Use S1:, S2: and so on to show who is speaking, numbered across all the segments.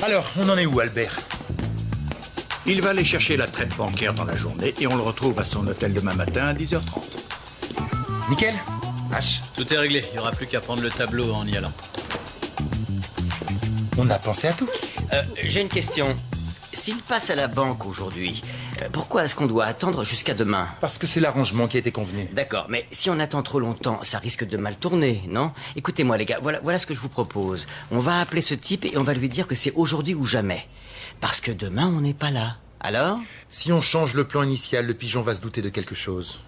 S1: Alors, on en est où, Albert?
S2: Il va aller chercher la traite bancaire dans la journée et on le retrouve à son hôtel demain matin à 10h30.
S1: Nickel? H.
S3: Tout est réglé, il n'y aura plus qu'à prendre le tableau en y allant.
S1: On a pensé à tout.
S4: J'ai une question. S'il passe à la banque aujourd'hui, pourquoi est-ce qu'on doit attendre jusqu'à demain?
S1: Parce que c'est l'arrangement qui a été convenu.
S4: D'accord, mais si on attend trop longtemps, ça risque de mal tourner, non? Écoutez-moi les gars, voilà ce que je vous propose. On va appeler ce type et on va lui dire que c'est aujourd'hui ou jamais. Parce que demain, on n'est pas là. Alors?
S1: Si on change le plan initial, le pigeon va se douter de quelque chose.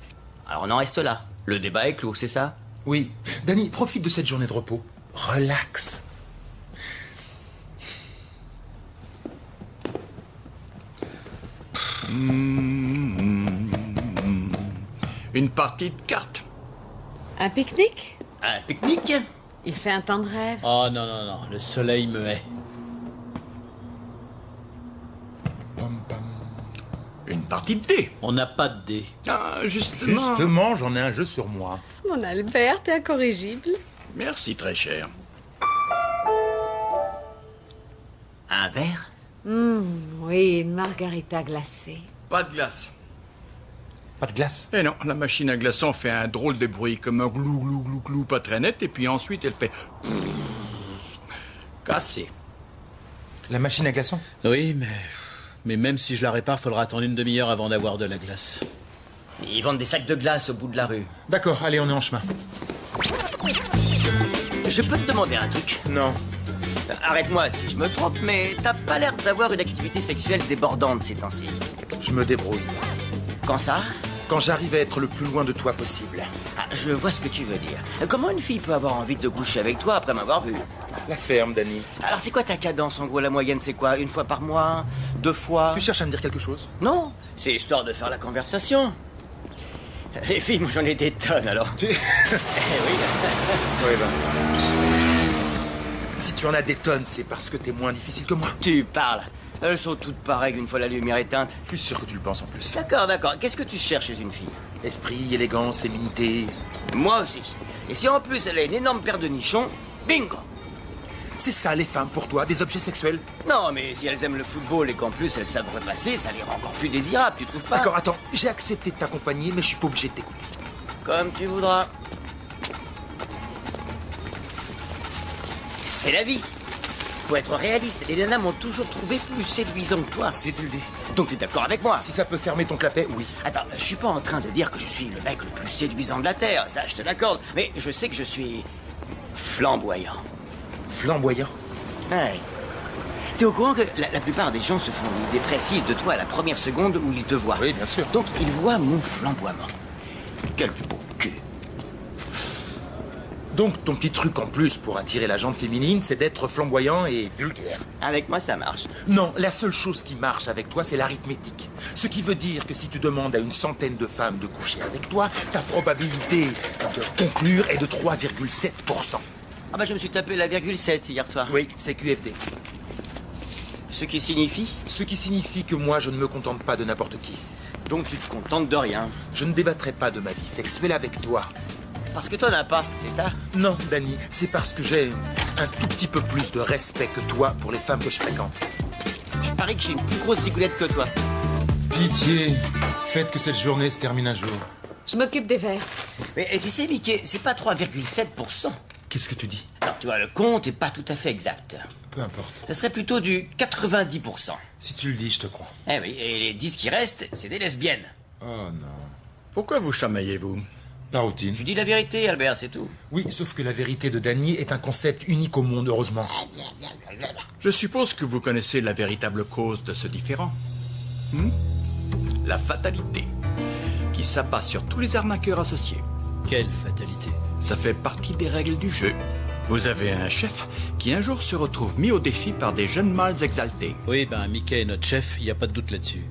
S4: Alors on en reste là. Le débat est clos, c'est ça?
S1: Oui. Danny, profite de cette journée de repos. Relax.
S2: Une partie de cartes.
S5: Un pique-nique?
S4: Un pique-nique?
S5: Il fait un temps de rêve.
S3: Oh non, non, non, le soleil me hait.
S1: Pam, pam.
S2: Une partie de thé.
S3: On n'a pas de dés.
S2: Ah, justement.
S1: Justement, j'en ai un jeu sur moi.
S5: Mon Albert, t'es incorrigible.
S2: Merci, très cher.
S4: Un verre?
S5: Oui, une margarita glacée.
S2: Pas de glace.
S1: Pas de glace?
S2: Eh non, la machine à glaçons fait un drôle de bruit, comme un glou, glou, glou, glou, pas très net, et puis ensuite elle fait... cassé.
S1: La machine à glaçons?
S3: Oui, mais même si je la répare, faudra attendre une demi-heure avant d'avoir de la glace.
S4: Ils vendent des sacs de glace au bout de la rue.
S1: D'accord, allez, on est en chemin.
S4: Je peux te demander un truc?
S1: Non.
S4: Arrête-moi si je me trompe, mais t'as pas l'air d'avoir une activité sexuelle débordante ces temps-ci.
S1: Je me débrouille.
S4: Quand ça?
S1: Quand j'arrive à être le plus loin de toi possible.
S4: Ah, je vois ce que tu veux dire. Comment une fille peut avoir envie de coucher avec toi après m'avoir vu?
S1: La ferme, Danny.
S4: Alors c'est quoi ta cadence en gros? La moyenne c'est quoi? Une fois par mois? 2 fois?
S1: Tu cherches à me dire quelque chose?
S4: Non, c'est histoire de faire la conversation. Les filles, moi j'en ai des tonnes alors.
S1: Tu...
S4: Eh oui.
S1: Oui, ben. Si tu en as des tonnes, c'est parce que t'es moins difficile que moi.
S4: Tu parles. Elles sont toutes pareilles une fois la lumière éteinte.
S1: Je suis sûr que tu le penses en plus.
S4: D'accord. Qu'est-ce que tu cherches chez une fille?
S1: Esprit, élégance, féminité.
S4: Moi aussi. Et si en plus elle a une énorme paire de nichons, bingo!
S1: C'est ça les femmes pour toi, des objets sexuels?
S4: Non, mais si elles aiment le football et qu'en plus elles savent repasser, ça les rend encore plus désirables, tu trouves pas?
S1: D'accord, attends, j'ai accepté de t'accompagner, mais je suis pas obligé de t'écouter.
S4: Comme tu voudras. C'est la vie. Faut être réaliste, les nanas m'ont toujours trouvé plus séduisant que toi.
S1: C'est tu le dis.
S4: Donc t'es d'accord avec moi?
S1: Si ça peut fermer ton clapet, oui.
S4: Attends, je suis pas en train de dire que je suis le mec le plus séduisant de la Terre, ça je te l'accorde. Mais je sais que je suis... flamboyant.
S1: Flamboyant.
S4: Ouais. T'es au courant que la plupart des gens se font une idée précise de toi à la première seconde où ils te voient?
S1: Oui, bien sûr.
S4: Donc ils voient mon flamboiement. Quel beau cul.
S1: Donc ton petit truc en plus pour attirer la jante féminine, c'est d'être flamboyant et vulgaire.
S4: Avec moi ça marche.
S1: Non, la seule chose qui marche avec toi, c'est l'arithmétique. Ce qui veut dire que si tu demandes à une centaine de femmes de coucher avec toi, ta probabilité de conclure est de 3,7%.
S4: Ah bah je me suis tapé la virgule 7 hier soir.
S1: Oui, c'est QFD.
S4: Ce qui signifie?
S1: Ce qui signifie que moi, je ne me contente pas de n'importe qui.
S4: Donc tu te contentes de rien.
S1: Je ne débattrai pas de ma vie sexuelle avec toi.
S4: Parce que t'en as pas, c'est ça?
S1: Non, Danny, c'est parce que j'ai un tout petit peu plus de respect que toi pour les femmes que je fréquente.
S4: Je parie que j'ai une plus grosse cigoulette que toi.
S1: Pitié, faites que cette journée se termine un jour.
S5: Je m'occupe des verres.
S4: Mais tu sais, Mickey, c'est pas 3,7%.
S1: Qu'est-ce que tu dis?
S4: Alors tu vois, le compte est pas tout à fait exact.
S1: Peu importe.
S4: Ce serait plutôt du 90%.
S1: Si tu le dis, je te crois.
S4: Eh oui, et les 10 qui restent, c'est des lesbiennes.
S1: Oh non.
S2: Pourquoi vous chamaillez-vous?
S1: La routine.
S4: Je dis la vérité, Albert, c'est tout.
S1: Oui, sauf que la vérité de Danny est un concept unique au monde, heureusement.
S2: Je suppose que vous connaissez la véritable cause de ce différend. La fatalité, qui s'abat sur tous les arnaqueurs associés.
S3: Quelle fatalité.
S2: Ça fait partie des règles du jeu. Vous avez un chef qui un jour se retrouve mis au défi par des jeunes mâles exaltés.
S3: Oui, Mickey est notre chef, il n'y a pas de doute là-dessus.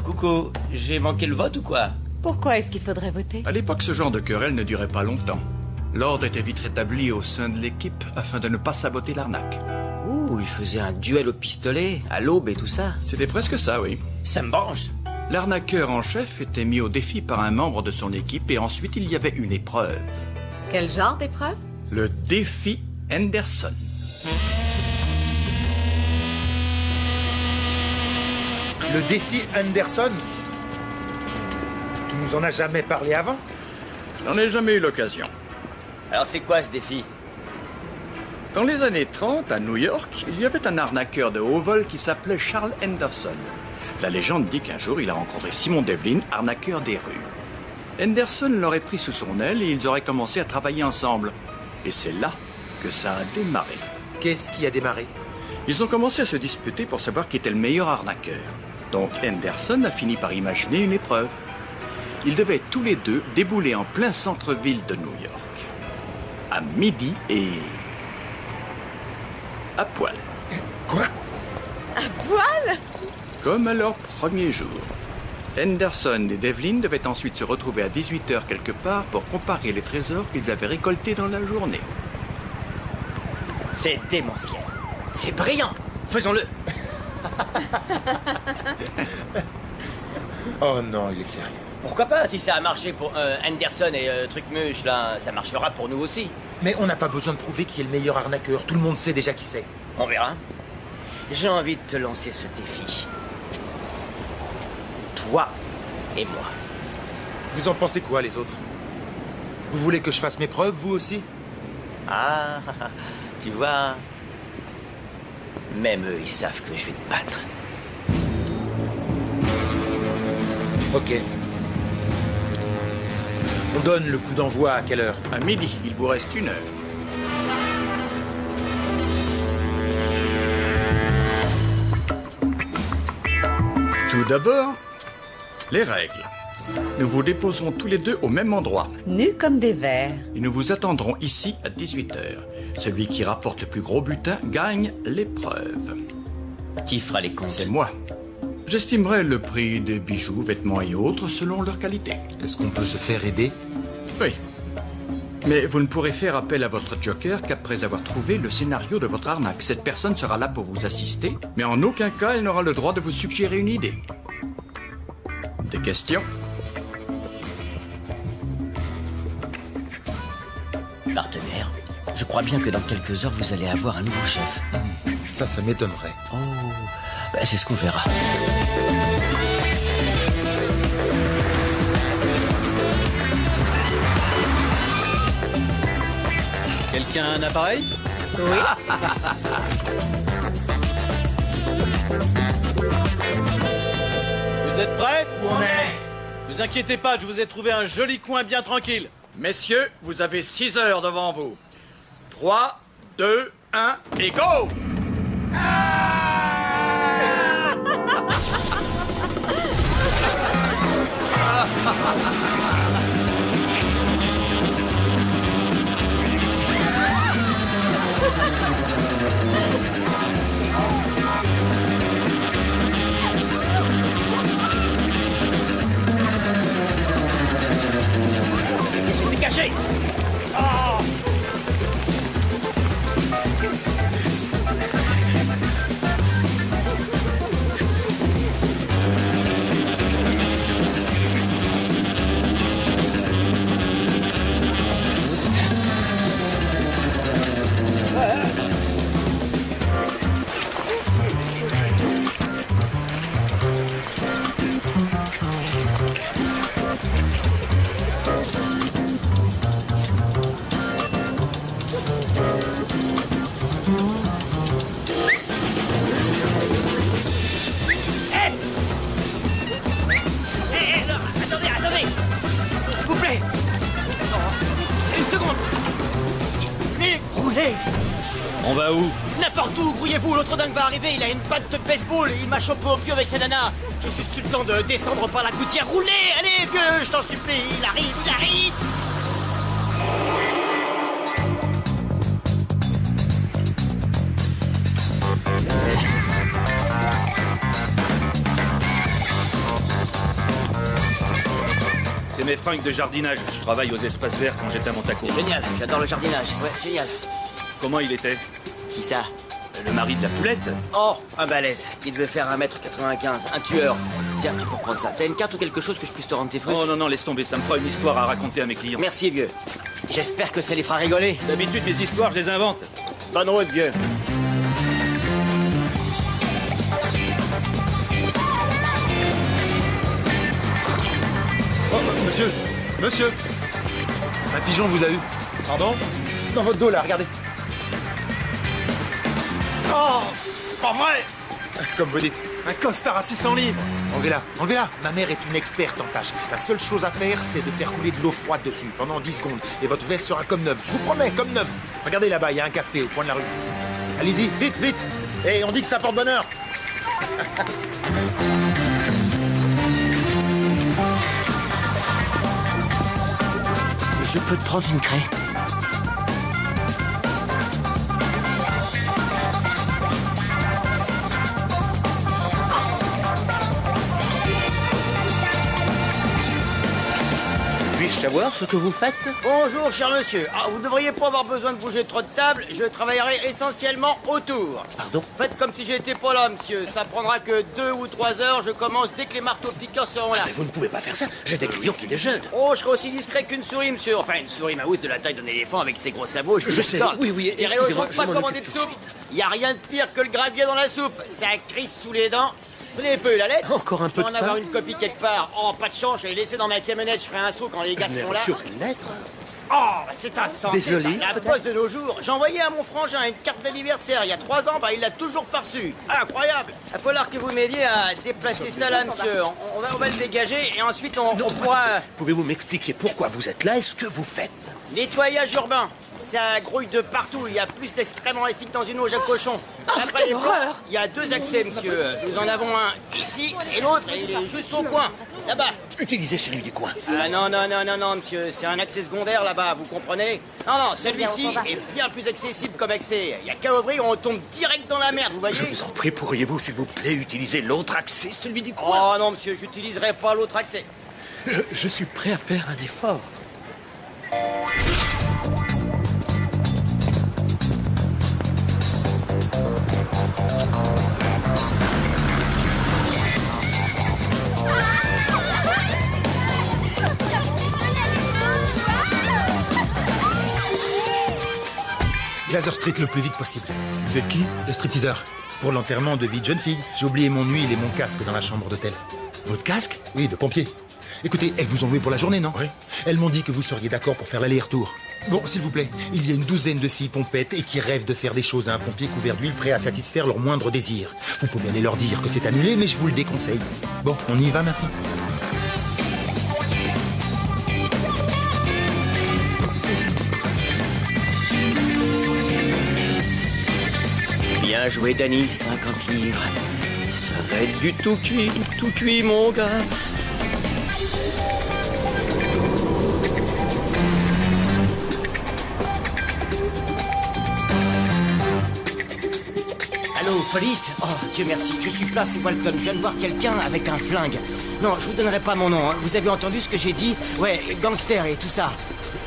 S4: Coucou, j'ai manqué le vote ou quoi?
S5: Pourquoi est-ce qu'il faudrait voter?
S2: À l'époque, ce genre de querelle ne durait pas longtemps. L'ordre était vite rétabli au sein de l'équipe afin de ne pas saboter l'arnaque.
S4: Ouh, il faisait un duel au pistolet, à l'aube et tout ça.
S2: C'était presque ça, oui.
S4: Ça me branche.
S2: L'arnaqueur en chef était mis au défi par un membre de son équipe et ensuite il y avait une épreuve.
S5: Quel genre d'épreuve?
S2: Le défi Henderson.
S1: Le défi Henderson? Tu nous en as jamais parlé avant?
S2: J'en ai jamais eu l'occasion.
S4: Alors c'est quoi ce défi?
S2: Dans les années 30, à New York, il y avait un arnaqueur de haut vol qui s'appelait Charles Henderson. La légende dit qu'un jour, il a rencontré Simon Devlin, arnaqueur des rues. Henderson l'aurait pris sous son aile et ils auraient commencé à travailler ensemble. Et c'est là que ça a démarré.
S1: Qu'est-ce qui a démarré?
S2: Ils ont commencé à se disputer pour savoir qui était le meilleur arnaqueur. Donc Henderson a fini par imaginer une épreuve. Ils devaient tous les deux débouler en plein centre-ville de New York. À midi et... à poil.
S1: Quoi?
S5: Poil?
S2: Comme à leur premier jour. Henderson et Devlin devaient ensuite se retrouver à 18h quelque part pour comparer les trésors qu'ils avaient récoltés dans la journée.
S4: C'est démentiel. C'est brillant. Faisons-le.
S1: Oh non, il est sérieux.
S4: Pourquoi pas? Si ça a marché pour Henderson et Trucmuche, là, ça marchera pour nous aussi.
S1: Mais on n'a pas besoin de prouver qui est le meilleur arnaqueur. Tout le monde sait déjà qui c'est.
S4: On verra. J'ai envie de te lancer ce défi. Toi et moi.
S1: Vous en pensez quoi, les autres? Vous voulez que je fasse mes preuves, vous aussi?
S4: Ah, tu vois. Même eux, ils savent que je vais te battre.
S1: Ok. On donne le coup d'envoi à quelle heure?
S2: À midi, il vous reste 1 heure. Tout d'abord, les règles. Nous vous déposerons tous les deux au même endroit.
S5: Nus comme des vers.
S2: Et nous vous attendrons ici à 18h. Celui qui rapporte le plus gros butin gagne l'épreuve.
S4: Qui fera les comptes?
S2: C'est moi. J'estimerai le prix des bijoux, vêtements et autres selon leur qualité.
S1: Est-ce qu'on peut se faire aider?
S2: Oui. Mais vous ne pourrez faire appel à votre joker qu'après avoir trouvé le scénario de votre arnaque. Cette personne sera là pour vous assister, mais en aucun cas elle n'aura le droit de vous suggérer une idée. Des questions?
S4: Partenaire, je crois bien que dans quelques heures, vous allez avoir un nouveau chef.
S1: Ça m'étonnerait.
S4: Oh, ben, c'est ce qu'on verra.
S3: Quelqu'un a un appareil?
S5: Oui.
S3: Vous êtes prêts? On est. Vous inquiétez pas, je vous ai trouvé un joli coin bien tranquille.
S2: Messieurs, vous avez 6 heures devant vous. 3, 2, 1 et go!
S4: C'est caché. Allez, roulez.
S3: On va où?
S4: N'importe où, grouillez-vous, l'autre dingue va arriver, il a une batte de baseball et il m'a chopé au pied avec sa nana. J'ai juste eu le temps de descendre par la gouttière. Roulez, allez, vieux, je t'en supplie, il arrive, il arrive.
S6: C'est mes fringues de jardinage. Je travaille aux espaces verts quand j'étais à Montaco.
S4: Génial, j'adore le jardinage, ouais, génial.
S6: Comment il était?
S4: Qui ça?
S6: Le mari de la poulette?
S4: Oh, un balèze. Il devait faire 1m95, un tueur. Tiens, tu peux prendre ça. T'as une carte ou quelque chose que je puisse te rendre tes fruits?
S6: Oh non, non, laisse tomber, ça me fera une histoire à raconter à mes clients.
S4: Merci, vieux. J'espère que ça les fera rigoler.
S6: D'habitude, mes histoires, je les invente.
S4: Bonne route, vieux.
S1: Oh, monsieur, monsieur, un pigeon vous a eu.
S3: Pardon?
S1: Dans votre dos là, regardez.
S7: Oh, c'est pas vrai.
S1: Comme vous dites.
S7: Un costard à 600 livres.
S1: Enlevez-la, enlevez-la. Ma mère est une experte en tâches. La seule chose à faire, c'est de faire couler de l'eau froide dessus pendant 10 secondes. Et votre veste sera comme neuve. Je vous promets, comme neuve. Regardez là-bas, il y a un café au coin de la rue. Allez-y, vite, vite. Et on dit que ça porte bonheur.
S4: Je peux te prendre une craie?
S3: Puis-je savoir ce que vous faites?
S4: Bonjour, cher monsieur. Ah, vous devriez pas avoir besoin de bouger trop de table. Je travaillerai essentiellement autour.
S3: Pardon?
S4: Faites comme si j'étais pas là, monsieur. Ça prendra que 2 ou 3 heures. Je commence dès que les marteaux-piqueurs seront là.
S3: Mais vous ne pouvez pas faire ça. J'ai des clients qui déjeunent.
S4: Oh, je serai aussi discret qu'une souris, monsieur. Enfin, une souris maousse de la taille d'un éléphant avec ses gros sabots.
S3: Je sais, oui,
S4: Je dirais aux gens
S3: excusez-moi,
S4: de
S3: je
S4: pas
S3: m'en
S4: commander
S3: occupe
S4: de
S3: tout de
S4: soupe. Y a rien de pire que le gravier dans la soupe. Ça crisse sous les dents. Prenez peu la lettre.
S3: Encore un peu
S4: Je peux
S3: de
S4: en avoir
S3: pain.
S4: une copie quelque part. Oh, pas de chance, je l'ai laissé dans ma camionnette. Je ferai un saut quand les gars seront là.
S3: Sur une lettre?
S4: Oh, c'est insensé,
S3: Désolé,
S4: ça. La poste de nos jours. J'ai envoyé à mon frangin une carte d'anniversaire il y a 3 ans, bah il l'a toujours pas reçue. Incroyable. Il va falloir que vous m'aidiez à déplacer ça là, monsieur. On va le dégager et ensuite on pourra...
S3: Pouvez-vous m'expliquer pourquoi vous êtes là et ce que vous faites?
S4: Nettoyage urbain. Ça grouille de partout. Il y a plus d'excréments ici que dans une auge à cochon. Après
S5: quelle
S4: les plans,
S5: horreur.
S4: il y a 2 accès, monsieur. Nous en avons un ici et l'autre, il est juste au coin. Là-bas.
S3: Utilisez celui du coin.
S4: Ah non, monsieur, c'est un accès secondaire là-bas, vous comprenez? Non, celui-ci est bien plus accessible comme accès. Il y a qu'à ouvrir, on tombe direct dans la merde, vous voyez?
S3: Je vous en prie, pourriez-vous, s'il vous plaît, utiliser l'autre accès, celui du coin?
S4: Oh non, monsieur, j'utiliserai pas l'autre accès.
S3: Je suis prêt à faire un effort.
S1: Glazer Street le plus vite possible. Vous êtes qui? Le stripteaseur. Pour l'enterrement de vie de jeune fille, j'ai oublié mon huile et mon casque dans la chambre d'hôtel.
S3: Votre casque?
S1: Oui, de pompier. Écoutez, elles vous ont loué pour la journée, non? Oui. Elles m'ont dit que vous seriez d'accord pour faire l'aller-retour. Bon, s'il vous plaît, il y a une douzaine de filles pompettes et qui rêvent de faire des choses à un pompier couvert d'huile prêt à satisfaire leur moindre désir. Vous pouvez aller leur dire que c'est annulé, mais je vous le déconseille. Bon, on y va maintenant.
S4: Bien joué, Danny, 50 livres. Ça va être du tout cuit, mon gars. Allô, police? Oh, Dieu merci, je suis place Walton. Je viens de voir quelqu'un avec un flingue. Non, je vous donnerai pas mon nom, hein. Vous avez entendu ce que j'ai dit? Ouais, gangster et tout ça.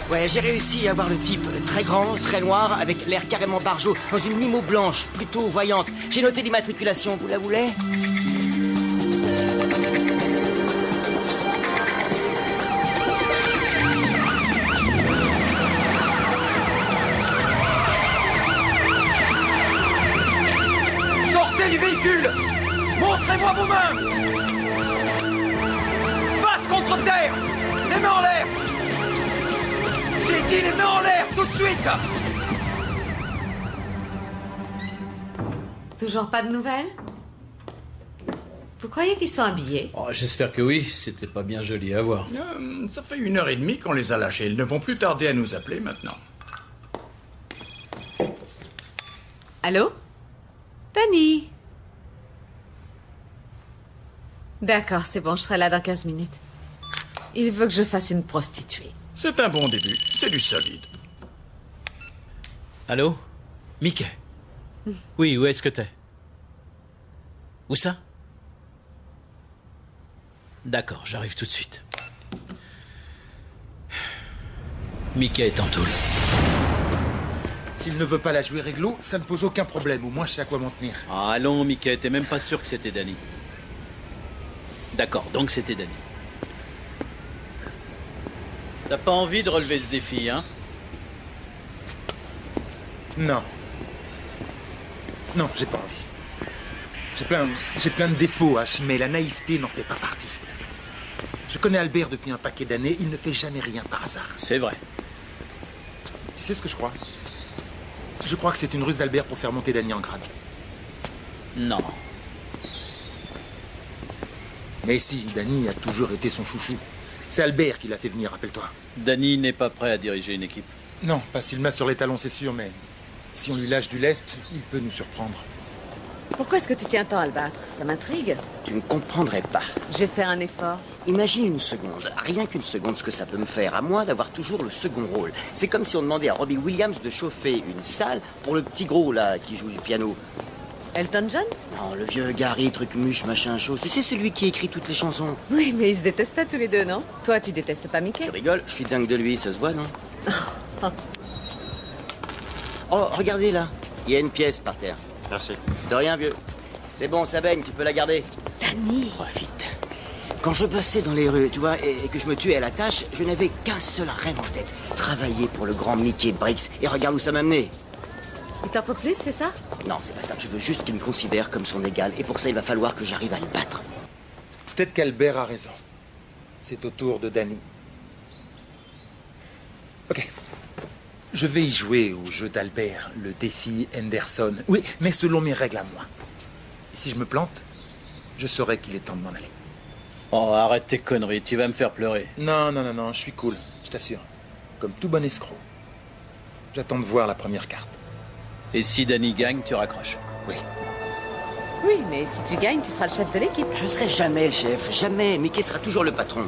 S4: Ouais, j'ai réussi à voir le type, très grand, très noir, avec l'air carrément barjot, dans une limo blanche, plutôt voyante. J'ai noté l'immatriculation, vous la voulez?
S2: Sortez du véhicule! Montrez-moi vos mains! Face contre terre! Les mains en l'air! J'ai dit les mains en l'air, tout de suite!
S5: Toujours pas de nouvelles? Vous croyez qu'ils sont habillés?
S3: Oh, j'espère que oui, c'était pas bien joli à voir.
S2: Ça fait 1h30 qu'on les a lâchés. Ils ne vont plus tarder à nous appeler maintenant.
S5: Allô? Danny? D'accord, c'est bon, je serai là dans 15 minutes. Il veut que je fasse une prostituée.
S2: C'est un bon début, c'est du solide.
S3: Allô? Mickey? Oui, où est-ce que t'es? Où ça? D'accord, j'arrive tout de suite. Mickey est en tôle.
S1: S'il ne veut pas la jouer réglo, ça ne pose aucun problème. Au moins, je sais à quoi m'en tenir.
S3: Ah, allons, Mickey, t'es même pas sûr que c'était Danny. D'accord, donc c'était Danny. T'as pas envie de relever ce défi, hein?
S1: Non. Non, j'ai pas envie. J'ai plein de défauts, H, mais la naïveté n'en fait pas partie. Je connais Albert depuis un paquet d'années, il ne fait jamais rien par hasard.
S3: C'est vrai.
S1: Tu sais ce que je crois? Je crois que c'est une ruse d'Albert pour faire monter Danny en grade.
S3: Non.
S1: Mais si, Danny a toujours été son chouchou. C'est Albert qui l'a fait venir, rappelle-toi.
S3: Danny n'est pas prêt à diriger une équipe.
S1: Non, pas s'il m'a sur les talons, c'est sûr, mais si on lui lâche du lest, il peut nous surprendre.
S5: Pourquoi est-ce que tu tiens tant à le battre? Ça m'intrigue.
S4: Tu ne comprendrais pas.
S5: Je vais faire un effort.
S4: Imagine une seconde, rien qu'une seconde, ce que ça peut me faire, à moi d'avoir toujours le second rôle. C'est comme si on demandait à Robbie Williams de chauffer une salle pour le petit gros, là, qui joue du piano.
S5: Elton John?
S4: Non, le vieux Gary, truc muche, machin, chose. Tu sais, celui qui écrit toutes les chansons.
S5: Oui, mais ils se détestaient tous les deux, non? Toi, tu détestes pas Mickey?
S4: Tu rigoles? Je suis dingue de lui, ça se voit, non? Oh, regardez, là. Il y a une pièce par terre.
S6: Merci.
S4: De rien, vieux. C'est bon, ça baigne, tu peux la garder.
S5: Danny!
S4: Profite. Quand je bossais dans les rues, tu vois, et que je me tuais à la tâche, je n'avais qu'un seul rêve en tête. Travailler pour le grand Mickey Briggs. Et regarde où ça m'a amené.
S5: Il t'en faut plus, c'est ça?
S4: Non, c'est pas ça. Je veux juste qu'il me considère comme son égal. Et pour ça, il va falloir que j'arrive à le battre.
S1: Peut-être qu'Albert a raison. C'est au tour de Danny. Ok. Je vais y jouer au jeu d'Albert, le défi Henderson. Oui, mais selon mes règles à moi. Et si je me plante, je saurai qu'il est temps de m'en aller.
S3: Oh, arrête tes conneries, tu vas me faire pleurer.
S1: Non, je suis cool, je t'assure. Comme tout bon escroc. J'attends de voir la première carte.
S3: Et si Danny gagne, tu raccroches.
S1: Oui.
S5: Oui, mais si tu gagnes, tu seras le chef de l'équipe.
S4: Je serai jamais le chef, jamais. Mickey sera toujours le patron.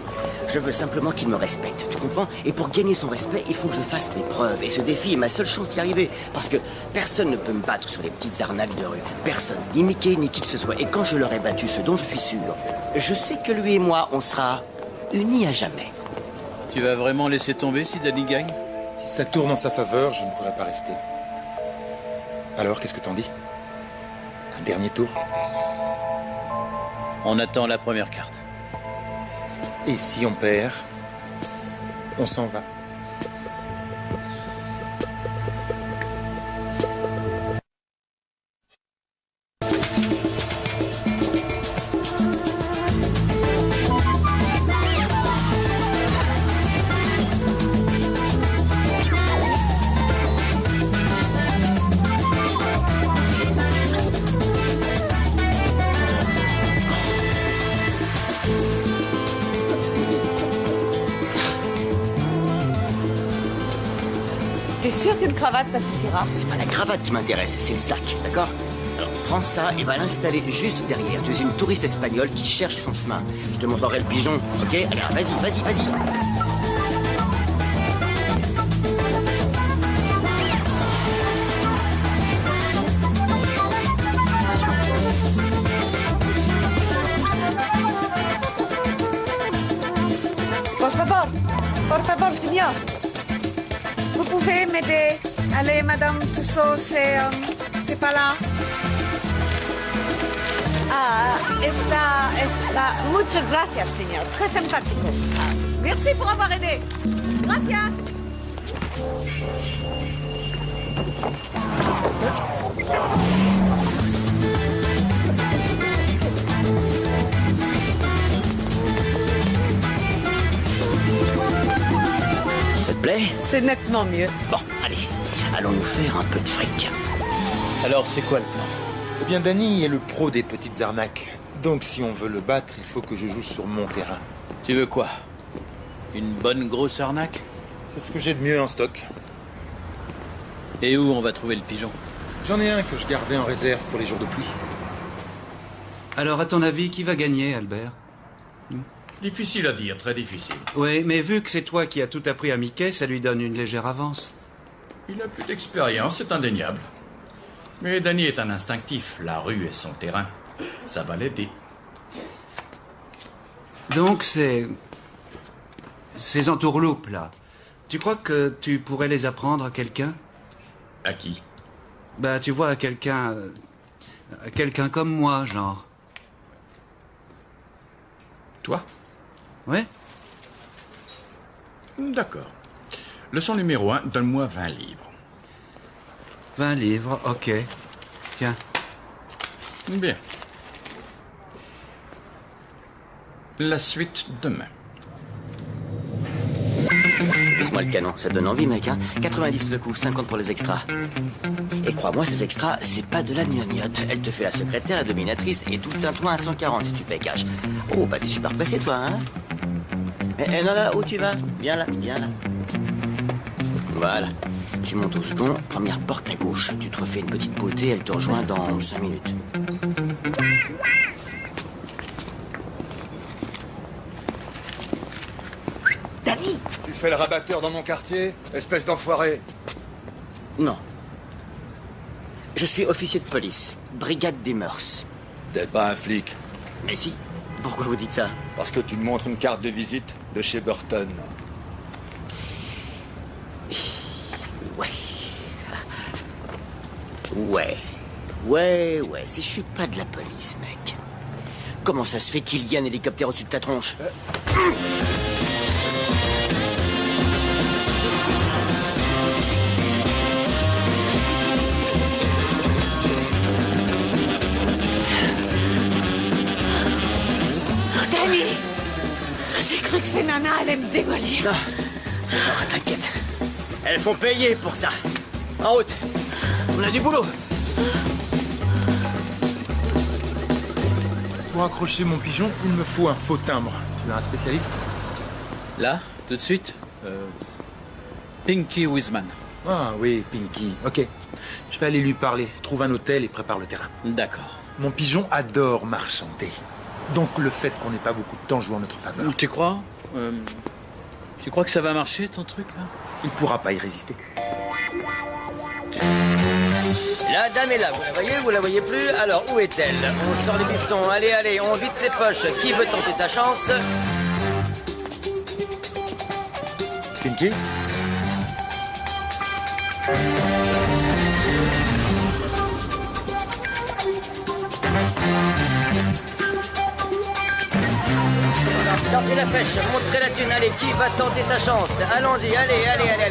S4: Je veux simplement qu'il me respecte, tu comprends? Et pour gagner son respect, il faut que je fasse mes preuves. Et ce défi est ma seule chance d'y arriver. Parce que personne ne peut me battre sur les petites arnaques de rue. Personne. Ni Mickey, ni qui que ce soit. Et quand je l'aurai battu, ce dont je suis sûr, je sais que lui et moi, on sera unis à jamais.
S3: Tu vas vraiment laisser tomber si Danny gagne?
S1: Si ça tourne en sa faveur, je ne pourrai pas rester. Alors, qu'est-ce que t'en dis? Un dernier tour?
S3: On attend la première carte.
S1: Et si on perd, on s'en va.
S5: T'es sûr qu'une cravate, ça suffira?
S4: C'est pas la cravate qui m'intéresse, c'est le sac, d'accord? Alors prends ça et va l'installer juste derrière. Tu es une touriste espagnole qui cherche son chemin. Je te montrerai le pigeon, ok? Allez, vas-y.
S5: Por favor, señor. Vous pouvez m'aider? Allez, Madame Tussaud, c'est pas là. Ah, está. Muchas gracias, señor. Très sympathique. Ah, merci pour avoir aidé. Gracias.
S4: Ça te plaît?
S5: C'est nettement mieux.
S4: Bon, allez, allons nous faire un peu de fric.
S3: Alors, c'est quoi le plan?
S1: Eh bien, Danny est le pro des petites arnaques. Donc, si on veut le battre, il faut que je joue sur mon terrain.
S3: Tu veux quoi? Une bonne grosse arnaque?
S1: C'est ce que j'ai de mieux en stock.
S3: Et où on va trouver le pigeon?
S1: J'en ai un que je gardais en réserve pour les jours de pluie.
S8: Alors, à ton avis, qui va gagner, Albert?
S2: Difficile à dire, très difficile.
S8: Oui, mais vu que c'est toi qui as tout appris à Mickey, ça lui donne une légère avance.
S2: Il a plus d'expérience, c'est indéniable. Mais Danny est un instinctif. La rue est son terrain. Ça va l'aider.
S8: Donc, ces entourloupes, là, tu crois que tu pourrais les apprendre à quelqu'un?
S2: À qui?
S8: Bah, tu vois, à quelqu'un comme moi, genre.
S2: Toi?
S8: Ouais?
S2: D'accord. Leçon numéro 1, donne-moi 20 livres.
S8: 20 livres, ok. Tiens.
S2: Bien. La suite demain.
S4: Passe-moi le canon, ça donne envie, mec, hein. 90 le coup, 50 pour les extras. Et crois-moi, ces extras, c'est pas de la gnognotte. Elle te fait la secrétaire, la dominatrice et tout un toit à 140 si tu payes cash. Oh, bah t'es super pressé, toi, hein. Non, là, où tu vas? Viens là, viens là. Voilà. Tu montes au second, première porte à gauche. Tu te refais une petite beauté, elle te rejoint dans 5 minutes.
S5: Danny!
S9: Tu fais le rabatteur dans mon quartier, espèce d'enfoiré.
S4: Non. Je suis officier de police, brigade des mœurs.
S9: T'es pas un flic.
S4: Mais si. Pourquoi vous dites ça?
S9: Parce que tu me montres une carte de visite de chez Burton.
S4: Ouais, je suis pas de la police, mec. Comment ça se fait qu'il y ait un hélicoptère au-dessus de ta tronche?
S5: Danny! J'ai cru que ces nanas allaient me démolir.
S4: Non, t'inquiète. Elles font payer pour ça. En route. On a du boulot.
S1: Pour accrocher mon pigeon, il me faut un faux timbre. Tu es un spécialiste?
S3: Là, tout de suite Pinky Wiseman.
S1: Ah oui, Pinky. Ok. Je vais aller lui parler. Trouve un hôtel et prépare le terrain.
S3: D'accord.
S1: Mon pigeon adore marchander. Donc le fait qu'on n'ait pas beaucoup de temps joue en notre faveur.
S3: Tu crois Tu crois que ça va marcher, ton truc, là?
S1: Il pourra pas y résister.
S4: La dame est là, vous la voyez plus? Alors, où est-elle? On sort les bifetons, allez, on vide ses poches. Qui veut tenter sa chance?
S1: Pinky?
S4: Sortez la pêche, montrez la thune, allez, qui va tenter sa chance? Allons-y, allez,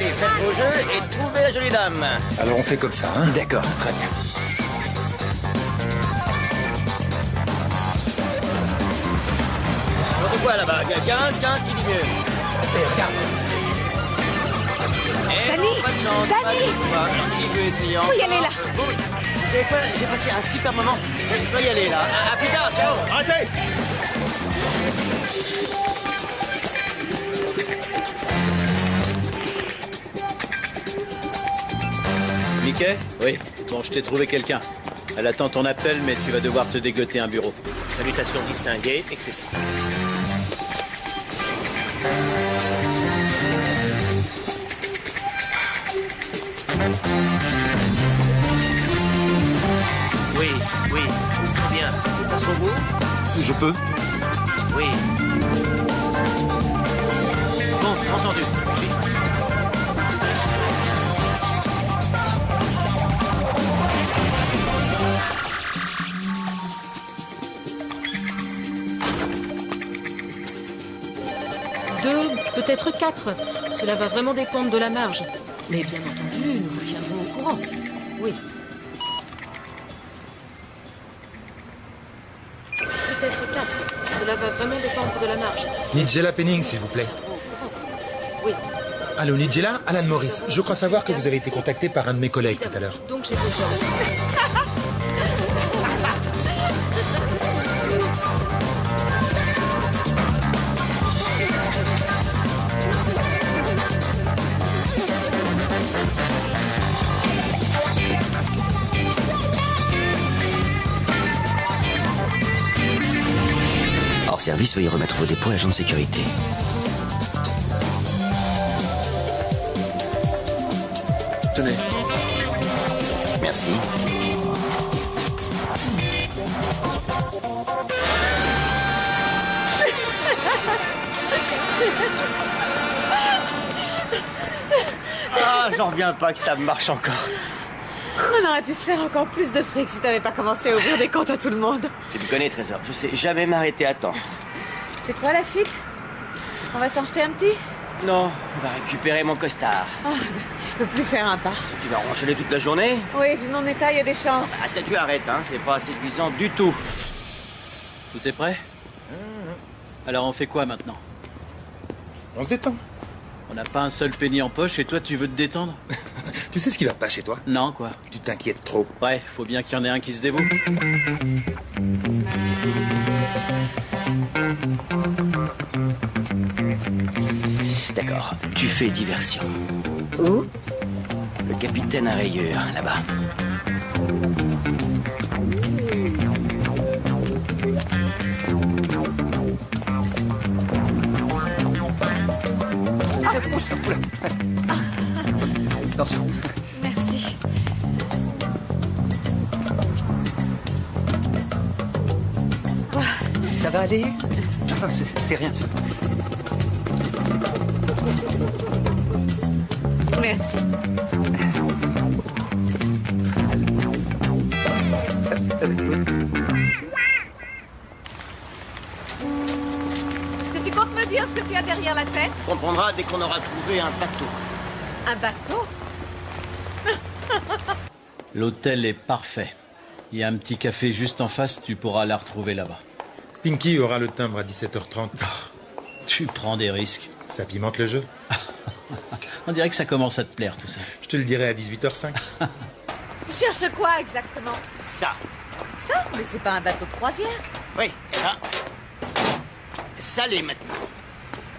S4: faites vos jeux et trouvez la jolie dame.
S1: Alors on fait comme ça, hein?
S4: D'accord.
S1: Très bien.
S4: Donc quoi là-bas? 15 qui dit mieux.
S1: Et regarde.
S5: Danny!
S4: Pas de chance,
S5: Danny!
S4: pas de choix. Qui veut essayer?
S5: Faut y aller là.
S4: Vous savez quoi? J'ai passé un super moment. Je dois y aller là. À plus tard, ciao.
S9: Arrêtez!
S3: Mickey? Oui. Bon, je t'ai trouvé quelqu'un. Elle attend ton appel, mais tu vas devoir te dégoter un bureau.
S4: Salutations distinguées, etc. Oui, très bien. Ça se trouve où?
S1: Je peux?
S4: Oui. Bon, entendu.
S10: Peut-être 4. Cela va vraiment dépendre de la marge. Mais bien entendu, nous vous tiendrons au courant. Oui. Peut-être 4. Cela va vraiment dépendre de la marge.
S1: Nigella Penning, s'il vous plaît.
S10: Oui.
S1: Allô, Nigella? Alan Morris. Je crois savoir que vous avez été contacté par un de mes collègues tout à l'heure.
S10: Donc j'ai besoin.
S4: service, veuillez remettre vos dépôts à l'agent de sécurité.
S3: Tenez.
S4: Merci.
S11: Ah, j'en reviens pas que ça marche encore.
S5: On aurait pu se faire encore plus de fric si t'avais pas commencé à ouvrir des comptes à tout le monde.
S11: Tu me connais, Trésor. Je sais jamais m'arrêter à temps.
S5: C'est quoi la suite? On va s'en jeter un petit?
S11: Non, on va récupérer mon costard.
S5: Oh, je peux plus faire un pas.
S11: Tu vas ronchonner toute la journée?
S5: Oui, vu mon état, il y a des chances.
S11: Attends, tu arrêtes, hein. C'est pas séduisant du tout.
S3: Tout est prêt? Alors on fait quoi maintenant?
S1: On se détend.
S3: On n'a pas un seul penny en poche et toi tu veux te détendre?
S1: Tu sais ce qui va pas chez toi?
S3: Non, quoi.
S1: Tu t'inquiètes trop.
S3: Ouais, faut bien qu'il y en ait un qui se dévoue.
S11: D'accord, tu fais diversion.
S5: Où?
S11: Le capitaine à rayures, là-bas.
S8: Attention.
S5: Merci.
S8: Ça va aller? Enfin, c'est rien, ça.
S5: Merci. Est-ce que tu comptes me dire ce que tu as derrière la tête?
S11: On comprendra dès qu'on aura trouvé un bateau.
S5: Un bateau?
S3: L'hôtel est parfait. Il y a un petit café juste en face, tu pourras la retrouver là-bas.
S1: Pinky aura le timbre à 17h30.
S3: Tu prends des risques.
S1: Ça pimente le jeu.
S3: On dirait que ça commence à te plaire tout ça.
S1: Je te le dirai à 18h05.
S5: Tu cherches quoi exactement?
S11: Ça.
S5: Ça? Mais c'est pas un bateau de croisière.
S11: Oui, ça. Ça l'est maintenant.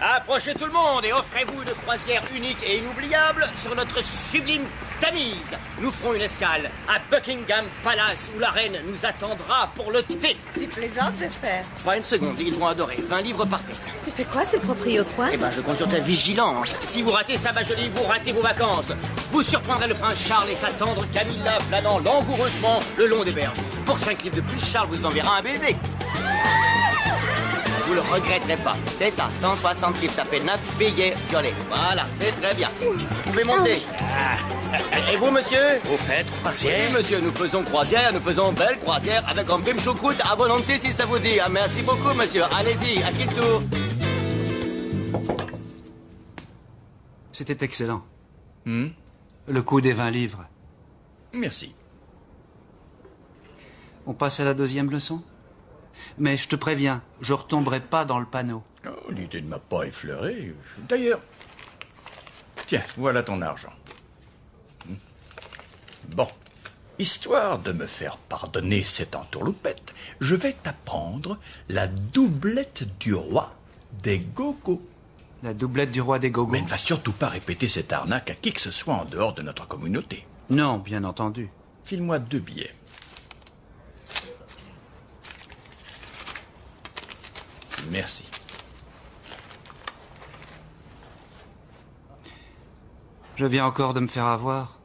S11: Approchez tout le monde et offrez-vous une croisière unique et inoubliable sur notre sublime Tamise. Nous ferons une escale à Buckingham Palace où la reine nous attendra pour le thé.
S5: Tu plaisantes, j'espère.
S11: Pas une seconde, ils vont adorer. 20 livres par tête.
S5: Tu fais quoi, c'est le proprio ce point?
S11: Eh ben, je compte sur ta vigilance. Si vous ratez ça, ma jolie, vous ratez vos vacances. Vous surprendrez le prince Charles et sa tendre Camilla flânant langoureusement le long des berges. Pour 5 livres de plus, Charles vous enverra un baiser. Vous le regretterez pas. C'est ça, 160 livres, ça fait 9 billets violets. Voilà, c'est très bien. Vous pouvez monter. Et vous, monsieur?
S2: Vous faites croisière?
S11: Oui, monsieur, nous faisons croisière, nous faisons belle croisière avec un bim choucroute à volonté si ça vous dit. Ah, merci beaucoup, monsieur. Allez-y, à qui le tour?
S8: C'était excellent. Le coût des 20 livres.
S2: Merci.
S8: On passe à la deuxième leçon? Mais je te préviens, je retomberai pas dans le panneau.
S2: Oh, l'idée ne m'a pas effleuré. D'ailleurs, tiens, voilà ton argent. Bon, histoire de me faire pardonner cette entourloupette, je vais t'apprendre la doublette du roi des gogos.
S8: La doublette du roi des gogos?
S2: Mais ne va surtout pas répéter cette arnaque à qui que ce soit en dehors de notre communauté.
S8: Non, bien entendu.
S2: File-moi 2 billets. Merci.
S8: Je viens encore de me faire avoir.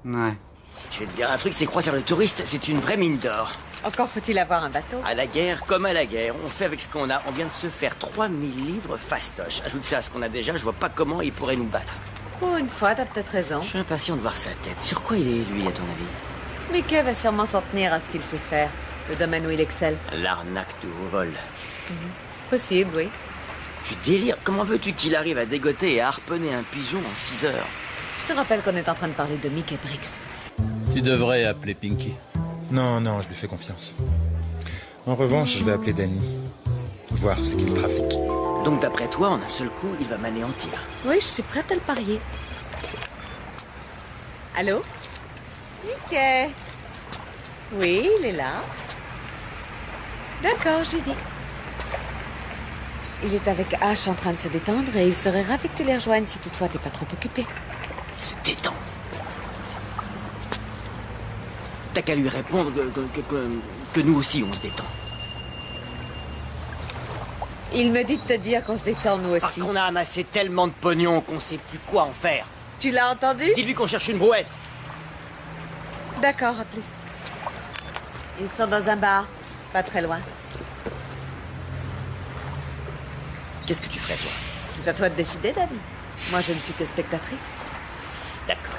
S8: Ouais.
S11: Je vais te dire un truc, ces croisières de touristes, c'est une vraie mine d'or.
S5: Encore faut-il avoir un bateau.
S11: À la guerre comme à la guerre, on fait avec ce qu'on a. On vient de se faire 3000 livres fastoche. Ajoute ça à ce qu'on a déjà, je vois pas comment il pourrait nous battre.
S5: Pour une fois, t'as peut-être raison.
S11: Je suis impatient de voir sa tête. Sur quoi il est, lui, à ton avis?
S5: Mickey va sûrement s'en tenir à ce qu'il sait faire. Le domaine où il excelle.
S11: L'arnaque de haut vol.
S5: Possible, oui.
S11: Tu délires. Comment veux-tu qu'il arrive à dégoter et à harponner un pigeon en 6 heures?
S5: Je te rappelle qu'on est en train de parler de Mickey Briggs.
S3: Tu devrais appeler Pinky.
S1: Non, je lui fais confiance. En revanche, je vais appeler Danny. Voir ce qu'il trafique.
S11: Donc d'après toi, en un seul coup, il va m'anéantir.
S5: Oui, je suis prête à le parier. Allô? Mickey? Oui, il est là. D'accord, je lui dis. Il est avec Ash en train de se détendre et il serait ravi que tu les rejoignes si toutefois t'es pas trop occupé.
S11: Il se détend. T'as qu'à lui répondre que nous aussi on se détend.
S5: Il me dit de te dire qu'on se détend nous aussi.
S11: Parce qu'on a amassé tellement de pognon qu'on sait plus quoi en faire.
S5: Tu l'as entendu?
S11: Dis-lui qu'on cherche une brouette.
S5: D'accord, à plus. Ils sont dans un bar, pas très loin.
S11: Qu'est-ce que tu ferais, toi?
S5: C'est à toi de décider, Danny. Moi, je ne suis que spectatrice.
S11: D'accord.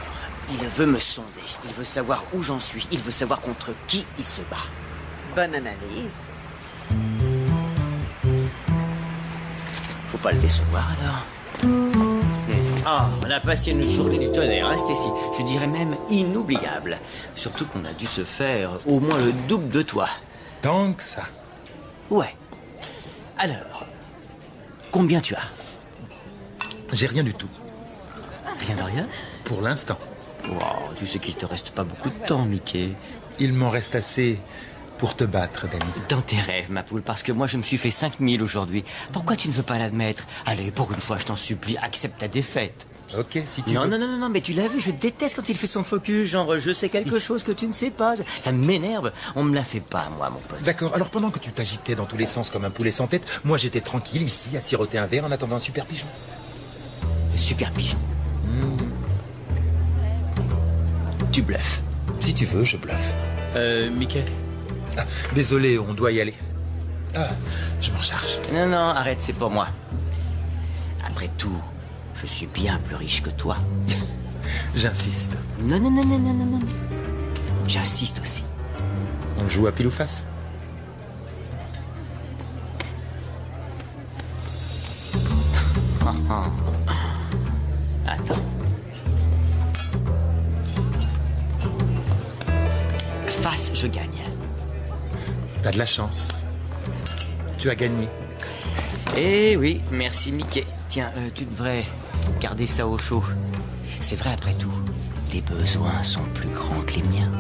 S11: Il veut me sonder. Il veut savoir où j'en suis. Il veut savoir contre qui il se bat.
S5: Bonne analyse.
S11: Faut pas le décevoir, alors. Ah, on a passé une journée du tonnerre, hein, Stacy. Je dirais même inoubliable. Surtout qu'on a dû se faire au moins le double de toi.
S1: Tant que ça.
S11: Ouais. Alors, combien tu as?
S1: J'ai rien du tout.
S11: Rien de rien?
S1: Pour l'instant.
S11: Wow, tu sais qu'il te reste pas beaucoup de temps, Mickey.
S1: Il m'en reste assez pour te battre, Danny.
S11: Dans tes rêves, ma poule, parce que moi je me suis fait 5000 aujourd'hui. Pourquoi tu ne veux pas l'admettre? Allez, pour une fois, je t'en supplie, accepte ta défaite.
S1: Ok, si tu
S11: veux.
S1: Non,
S11: Mais tu l'as vu, je déteste quand il fait son focus, genre je sais quelque chose que tu ne sais pas. Ça m'énerve, on me la fait pas, moi, mon pote.
S1: D'accord, alors pendant que tu t'agitais dans tous les sens comme un poulet sans tête, moi j'étais tranquille ici, à siroter un verre en attendant un super pigeon.
S11: Super pigeon? Tu bluffes.
S1: Si tu veux, je bluffe.
S3: Mickey.
S1: Ah, désolé, on doit y aller. Ah, je m'en charge.
S11: Non, arrête, c'est pour moi. Après tout, je suis bien plus riche que toi.
S1: J'insiste.
S11: Non. J'insiste aussi.
S1: On joue à pile ou face?
S11: Attends. Face, je gagne.
S1: T'as de la chance. Tu as gagné.
S11: Eh oui, merci Mickey. Tiens, tu devrais garder ça au chaud. C'est vrai après tout, tes besoins sont plus grands que les miens.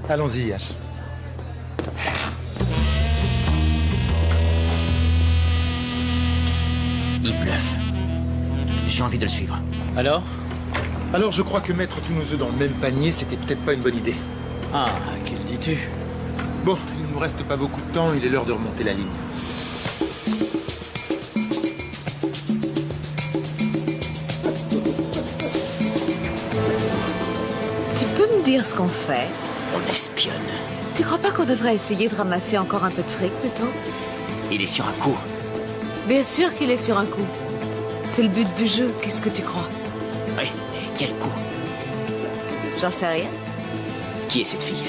S1: Allons-y, H.
S11: Il bluffe. J'ai envie de le suivre.
S3: Alors,
S1: je crois que mettre tous nos œufs dans le même panier, c'était peut-être pas une bonne idée.
S3: Ah, qu'est-ce dis-tu?
S1: Bon, il ne nous reste pas beaucoup de temps, il est l'heure de remonter la ligne.
S5: Tu peux me dire ce qu'on fait?
S11: On espionne.
S5: Tu crois pas qu'on devrait essayer de ramasser encore un peu de fric, plutôt?
S11: Il est sur un coup.
S5: Bien sûr qu'il est sur un coup. C'est le but du jeu, qu'est-ce que tu crois?
S11: Oui, et quel coup?
S5: J'en sais rien.
S11: Qui est cette fille?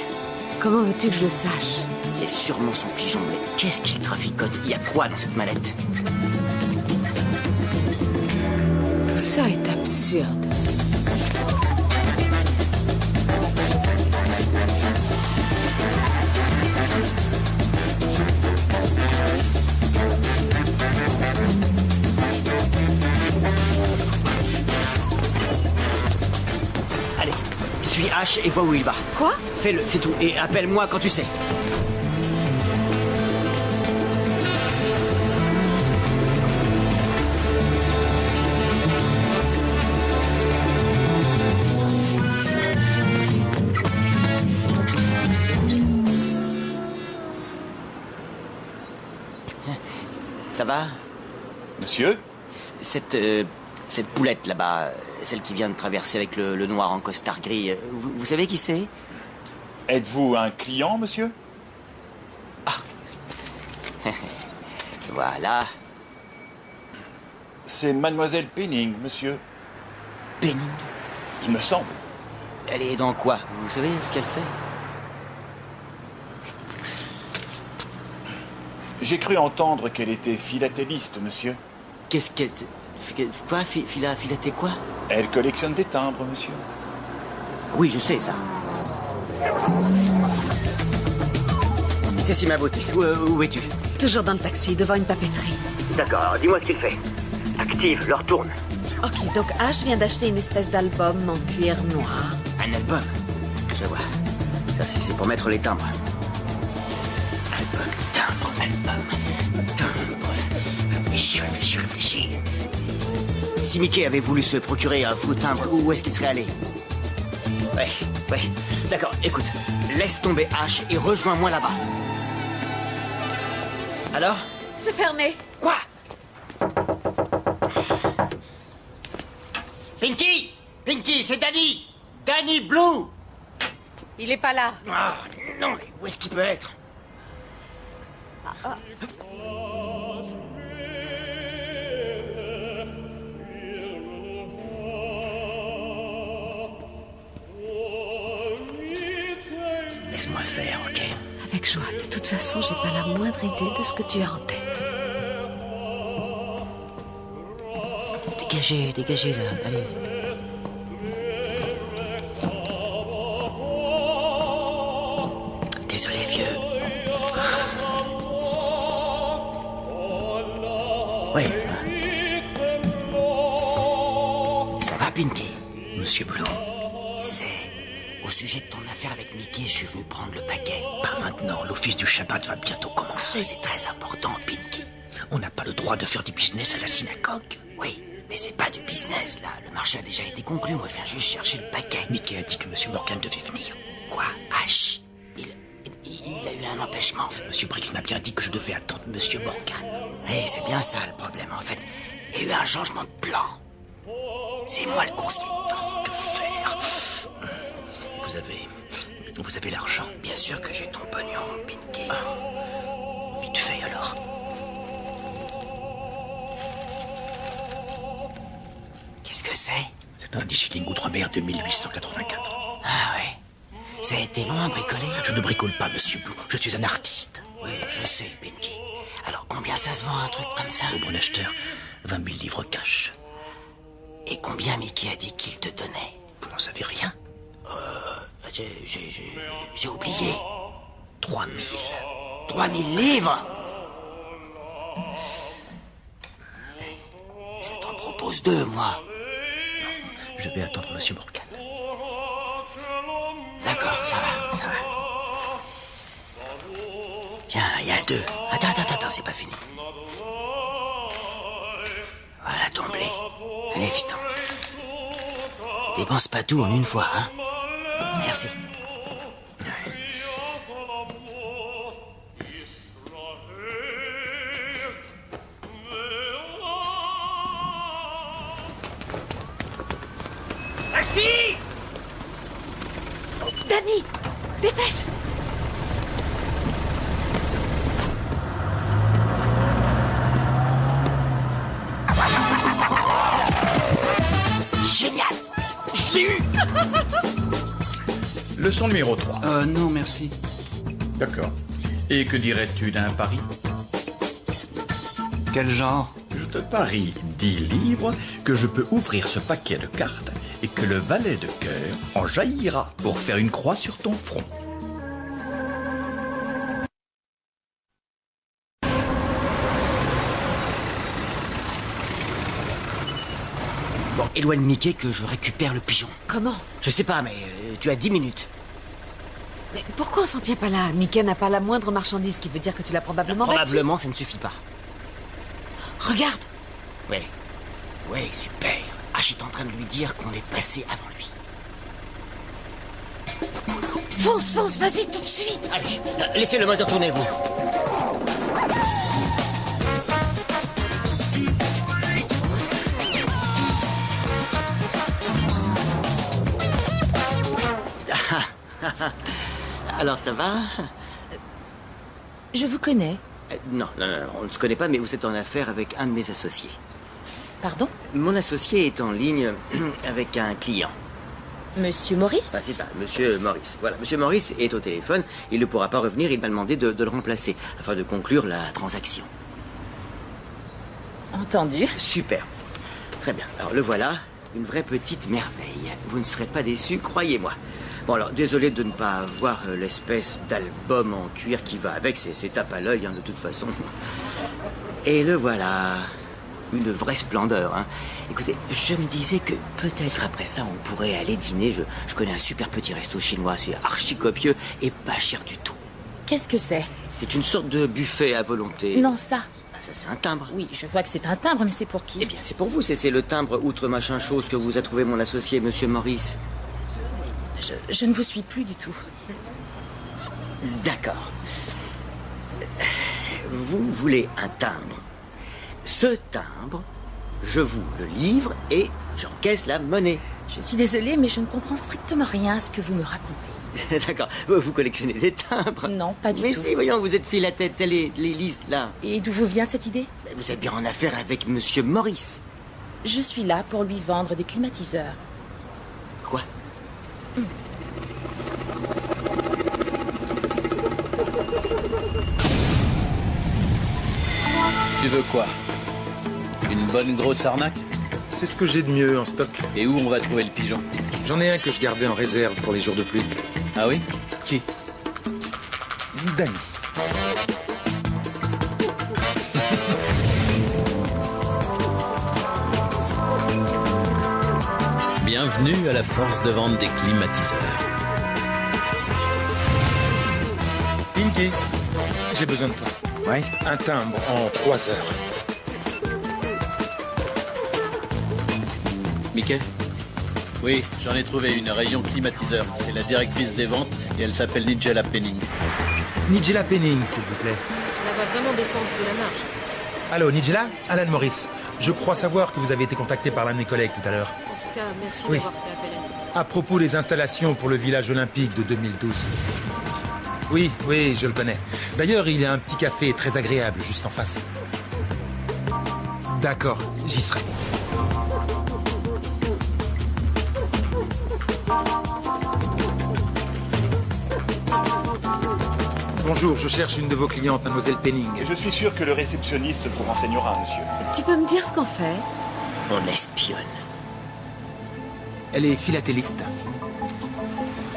S5: Comment veux-tu que je le sache?
S11: C'est sûrement son pigeon, mais qu'est-ce qu'il traficote? Il y a quoi dans cette mallette?
S5: Tout ça est absurde.
S11: Allez, suis H et vois où il va.
S5: Quoi?
S11: Fais-le, c'est tout. Et appelle-moi quand tu sais. Ça va?
S6: Monsieur?
S11: Cette poulette là-bas, celle qui vient de traverser avec le noir en costard gris, vous savez qui c'est?
S6: Êtes-vous un client, monsieur?
S11: Voilà.
S6: C'est mademoiselle Penning, monsieur.
S11: Penning?
S6: Il me semble.
S11: Elle est dans quoi? Vous savez ce qu'elle fait?
S6: J'ai cru entendre qu'elle était philatéliste, monsieur.
S11: Qu'est-ce qu'elle... Quoi? Filaté quoi?
S6: Elle collectionne des timbres, monsieur.
S11: Oui, je sais ça. Stacy, ma beauté, où es-tu?
S5: Toujours dans le taxi, devant une papeterie.
S11: D'accord, dis-moi ce qu'il fait. Active, le retourne.
S5: Ok, donc H vient d'acheter une espèce d'album en cuir noir.
S11: Un album? Je vois. Ça, c'est pour mettre les timbres. Album, timbre. Réfléchis. Si Mickey avait voulu se procurer un faux timbre, où est-ce qu'il serait allé? Ouais. D'accord, écoute, laisse tomber H et rejoins-moi là-bas. Alors?
S5: C'est fermé.
S11: Quoi? Pinky! Pinky, c'est Danny! Danny Blue!
S5: Il est pas là.
S11: Ah, non, mais où est-ce qu'il peut être? Laisse-moi faire, ok?
S5: Avec joie. De toute façon, j'ai pas la moindre idée de ce que tu as en tête.
S4: Dégagez, dégagez là, allez. Désolé, vieux. Oui. Ça va, Pinky?
S11: Monsieur Blue.
S4: C'est au sujet de ton affaire avec Mickey, je suis venu prendre le paquet.
S11: Pas maintenant, l'office du Shabbat va bientôt commencer.
S4: C'est très important, Pinky.
S11: On n'a pas le droit de faire du business à la synagogue.
S4: Oui, mais c'est pas du business, là. Le marché a déjà été conclu, moi je viens juste chercher le paquet.
S11: Mickey a dit que Monsieur Morgan devait venir.
S4: Quoi? H. Il a eu un empêchement.
S11: Monsieur Briggs m'a bien dit que je devais attendre Monsieur Morgan.
S4: Oui, c'est bien ça le problème, en fait. Il y a eu un changement de plan. C'est moi le coursier.
S11: Oh, que faire? Vous avez l'argent?
S4: Bien sûr que j'ai ton pognon, Pinky.
S11: Vite fait, alors.
S4: Qu'est-ce que c'est?
S11: C'est un 10 shillings outre-mer de 1884.
S4: Ah ouais. Ça a été long à bricoler?
S11: Je ne bricole pas, Monsieur Blue. Je suis un artiste.
S4: Oui, je sais, Pinky. Alors, combien ça se vend, un truc comme ça?
S11: Au bon acheteur, 20 000 livres cash.
S4: Et combien Mickey a dit qu'il te donnait?
S11: Vous n'en savez rien?
S4: J'ai oublié.
S11: 3 000.
S4: 3 000 livres? Je t'en propose 2, moi.
S11: Je vais attendre Monsieur Morgan.
S4: D'accord, ça va, ça va. Tiens, il y a 2. Attends, c'est pas fini. Voilà ton blé. Allez, fiston. Dépense pas tout en une fois, hein. Merci.
S11: Taxi!
S5: Danny, dépêche.
S11: Génial! Je l'ai eu!
S2: Leçon numéro 3.
S8: Non, merci.
S2: D'accord. Et que dirais-tu d'un pari?
S8: Quel genre?
S2: Je te parie 10 livres que je peux ouvrir ce paquet de cartes et que le valet de cœur en jaillira pour faire une croix sur ton front.
S4: Bon, éloigne Mickey que je récupère le pigeon.
S5: Comment?
S4: Je sais pas, mais tu as 10 minutes.
S5: Mais pourquoi on s'en tient pas là? Mickey n'a pas la moindre marchandise, qui veut dire que tu l'as probablement battu.
S4: Probablement, ça ne suffit pas.
S5: Regarde.
S4: Oui, super. H est en train de lui dire qu'on est passé avant lui.
S5: Fonce, vas-y, tout de suite.
S4: Allez, laissez le moteur tourner, vous. Alors, ça va?
S10: Je vous connais.
S4: Non, on ne se connaît pas, mais vous êtes en affaire avec un de mes associés.
S10: Pardon?
S4: Mon associé est en ligne avec un client.
S10: Monsieur Maurice?
S4: C'est ça, Monsieur Maurice. Voilà, Monsieur Maurice est au téléphone. Il ne pourra pas revenir. Il m'a demandé de le remplacer afin de conclure la transaction.
S10: Entendu.
S4: Super. Très bien. Alors, le voilà. Une vraie petite merveille. Vous ne serez pas déçus, croyez-moi. Bon, alors, désolé de ne pas avoir l'espèce d'album en cuir qui va avec. C'est tape à l'œil, hein, de toute façon. Et le voilà. Une vraie splendeur, hein. Écoutez, je me disais que peut-être après ça, on pourrait aller dîner. Je connais un super petit resto chinois. C'est archi copieux et pas cher du tout.
S10: Qu'est-ce que c'est?
S4: C'est une sorte de buffet à volonté.
S10: Non, ça.
S4: Ça, c'est un timbre.
S10: Oui, je vois que c'est un timbre, mais c'est pour qui?
S4: Eh bien, c'est pour vous. C'est le timbre outre machin chose que vous a trouvé mon associé, Monsieur Maurice.
S10: Je ne vous suis plus du tout.
S4: D'accord. vous voulez un timbre. Ce timbre, je vous le livre et j'encaisse la monnaie.
S10: Je suis désolée, mais je ne comprends strictement rien à ce que vous me racontez.
S4: D'accord. Vous collectionnez des timbres?
S10: Non, pas du tout.
S4: Mais si, voyons, vous êtes philatèle, les listes, là.
S10: Et d'où vous vient cette idée?
S4: Vous êtes bien en affaire avec Monsieur Maurice.
S10: Je suis là pour lui vendre des climatiseurs.
S4: Quoi?
S3: Tu veux quoi? Une bonne grosse arnaque?
S1: C'est ce que j'ai de mieux en stock.
S3: Et où on va trouver le pigeon?
S1: J'en ai un que je gardais en réserve pour les jours de pluie.
S3: Ah oui? Qui?
S1: Danny.
S3: Bienvenue à la force de vente des climatiseurs.
S1: Pinky, j'ai besoin de toi.
S3: Ouais?
S1: Un timbre en 3 heures.
S3: Mickey? Oui, j'en ai trouvé une, rayon climatiseur. C'est la directrice des ventes et elle s'appelle Nigella Penning.
S1: Nigella Penning, s'il vous plaît.
S10: Cela va vraiment dépendre de la marge.
S1: Allô, Nigella? Alan Morris. Je crois savoir que vous avez été contacté par l'un de mes collègues tout à l'heure.
S10: En tout cas, merci
S1: Oui.
S10: d'avoir fait appel à nous.
S1: À propos des installations pour le village olympique de 2012. Oui, je le connais. D'ailleurs, il y a un petit café très agréable juste en face. D'accord, j'y serai. Bonjour, je cherche une de vos clientes, mademoiselle Penning.
S7: Je suis sûr que le réceptionniste vous renseignera, monsieur.
S5: Tu peux me dire ce qu'on fait?
S4: On espionne.
S1: Elle est philatéliste.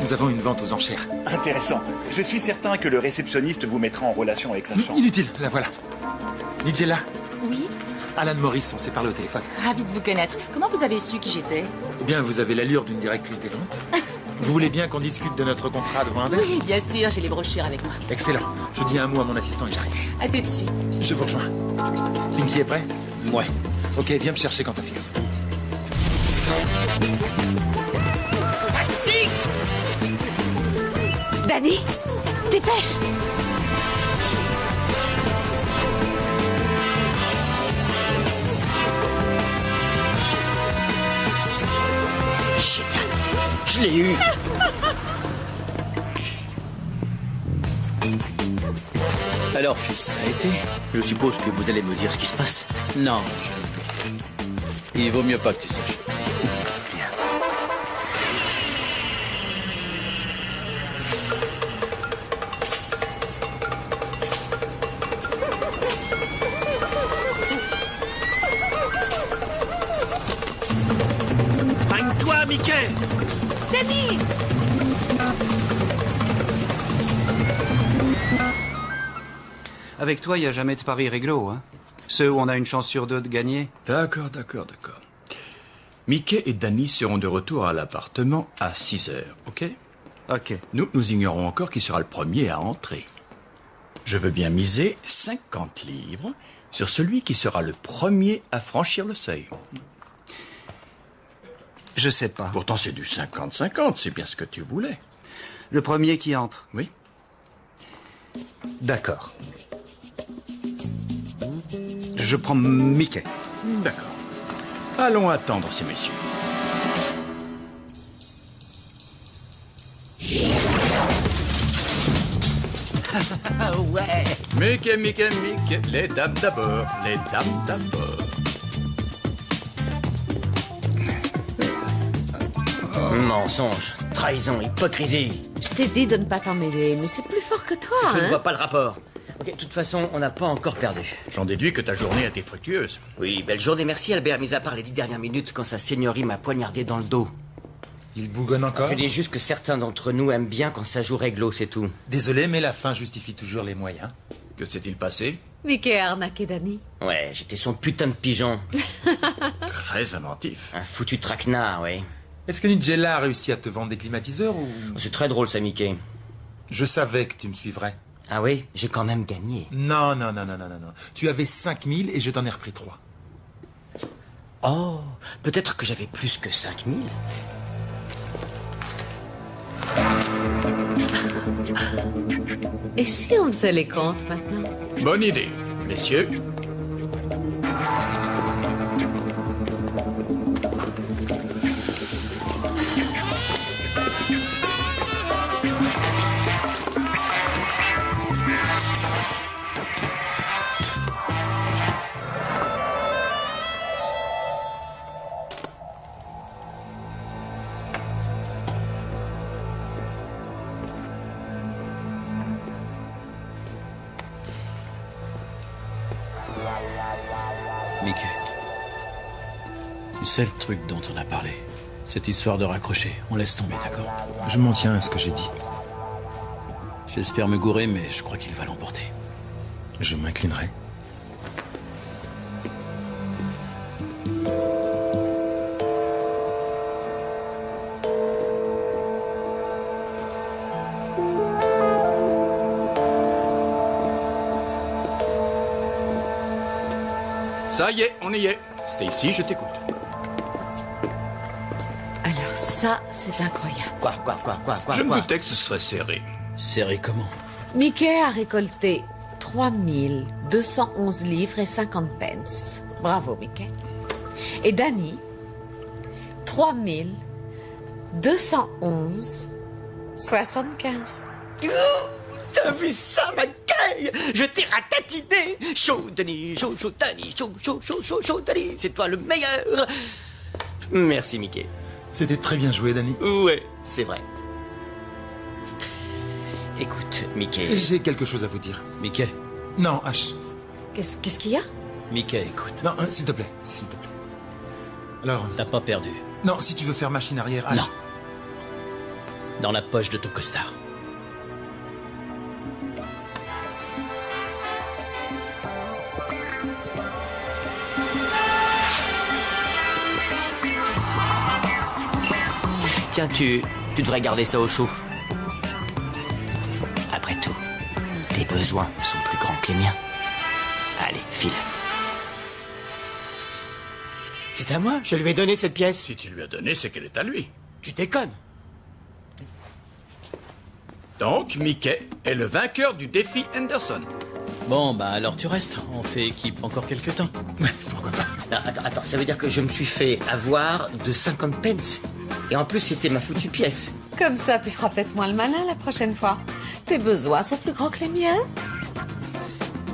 S1: Nous avons une vente aux enchères.
S7: Intéressant. Je suis certain que le réceptionniste vous mettra en relation avec sa chambre.
S1: Inutile, la voilà. Nigella,
S10: Oui,
S1: Alan Morris, on s'est parlé au téléphone.
S10: ravi de vous connaître. Comment vous avez su qui j'étais?
S1: Eh bien, vous avez l'allure d'une directrice des ventes. Vous voulez bien qu'on discute de notre contrat devant un verre?
S10: Oui, bien sûr, j'ai les brochures avec moi.
S1: Excellent. Je dis un mot à mon assistant et j'arrive.
S10: À tout de suite.
S1: Je vous rejoins. Pinky est prêt?
S3: Ouais.
S1: Ok, viens me chercher quand t'as fini.
S5: Taxi! Danny, dépêche!
S4: Génial. Je l'ai eu.
S3: Alors, fils, ça a été?
S4: Je suppose que vous allez me dire ce qui se passe.
S3: Non, il vaut mieux pas que tu saches.
S4: Bien.
S7: Baigne-toi, Mickey!
S5: Danny!
S8: Avec toi, il n'y a jamais de paris réglo, hein. Ceux où on a une chance sur 2 de gagner.
S2: D'accord. Mickey et Danny seront de retour à l'appartement à 6 heures, ok?
S8: Ok.
S2: Nous ignorons encore qui sera le premier à entrer. Je veux bien miser 50 livres sur celui qui sera le premier à franchir le seuil.
S8: Je sais pas.
S2: Pourtant, c'est du 50-50, c'est bien ce que tu voulais.
S8: Le premier qui entre.
S2: Oui.
S8: D'accord. Je prends Mickey.
S2: D'accord. Allons attendre ces messieurs.
S4: Ah ouais.
S2: Mickey, les dames d'abord,
S4: Mensonge, trahison, hypocrisie.
S5: Je t'ai dit de ne pas t'en mêler, mais c'est plus fort que toi,
S4: Je ne
S5: hein?
S4: vois pas le rapport. Ok, de toute façon, on n'a pas encore perdu.
S2: J'en déduis que ta journée a été fructueuse.
S4: Oui, belle journée, merci Albert, mis à part les 10 dernières minutes quand sa seigneurie m'a poignardé dans le dos.
S1: Il bougonne encore?
S4: Je dis juste que certains d'entre nous aiment bien quand ça joue réglo, c'est tout.
S1: Désolé, mais la fin justifie toujours les moyens.
S2: Que s'est-il passé?
S5: Mickey a arnaqué Danny.
S4: Ouais, j'étais son putain de pigeon.
S2: Très inventif.
S4: Un foutu traquenard, ouais.
S1: Est-ce que Nigella a réussi à te vendre des climatiseurs ou...
S4: C'est très drôle ça, Mickey.
S1: Je savais que tu me suivrais.
S4: Ah oui, j'ai quand même gagné.
S1: Non. Tu avais 5000 et je t'en ai repris 3.
S4: Oh, peut-être que j'avais plus que 5000.
S5: Et si on faisait les comptes maintenant?
S2: Bonne idée. Messieurs,
S3: Mickey, tu sais le truc dont on a parlé? Cette histoire de raccrocher, on laisse tomber, d'accord?
S1: Je m'en tiens à ce que j'ai dit.
S3: J'espère me gourer, mais je crois qu'il va l'emporter.
S1: Je m'inclinerai.
S2: ça y est, on y est. Stacy, je t'écoute.
S5: Alors ça, c'est incroyable.
S11: Quoi
S2: Je me doutais que ce serait serré.
S3: Serré comment?
S5: Mickey a récolté 3211 livres et 50 pence. Bravo, Mickey. Et Danny, 3211 75.
S11: T'as vu ça, Mickey? Je t'ai ratatiné. Chaud, Danny, chaud, Danny, chaud, Danny. C'est toi le meilleur. Merci, Mickey.
S1: C'était très bien joué, Danny.
S11: Ouais, c'est vrai. Écoute, Mickey...
S1: J'ai quelque chose à vous dire.
S3: Mickey?
S1: Non, H.
S5: Qu'est-ce qu'il y a?
S3: Mickey, écoute.
S1: Non, s'il te plaît, s'il te plaît. Alors...
S3: T'as pas perdu.
S1: Non, si tu veux faire machine arrière, H.
S3: Non. Dans la poche de ton costard.
S11: Tiens, tu devrais garder ça au chaud. Après tout, tes besoins sont plus grands que les miens. Allez, file. C'est à moi, je lui ai donné cette pièce.
S2: Si tu lui as donné, c'est qu'elle est à lui.
S11: Tu déconnes.
S2: Donc, Mickey est le vainqueur du défi Henderson.
S3: Bon, bah alors tu restes. On fait équipe encore quelques temps.
S1: Pourquoi pas?
S11: Non, attends, ça veut dire que je me suis fait avoir de 50 pence. Et en plus, c'était ma foutue pièce.
S5: Comme ça, tu feras peut-être moins le malin la prochaine fois. Tes besoins sont plus grands que les miens.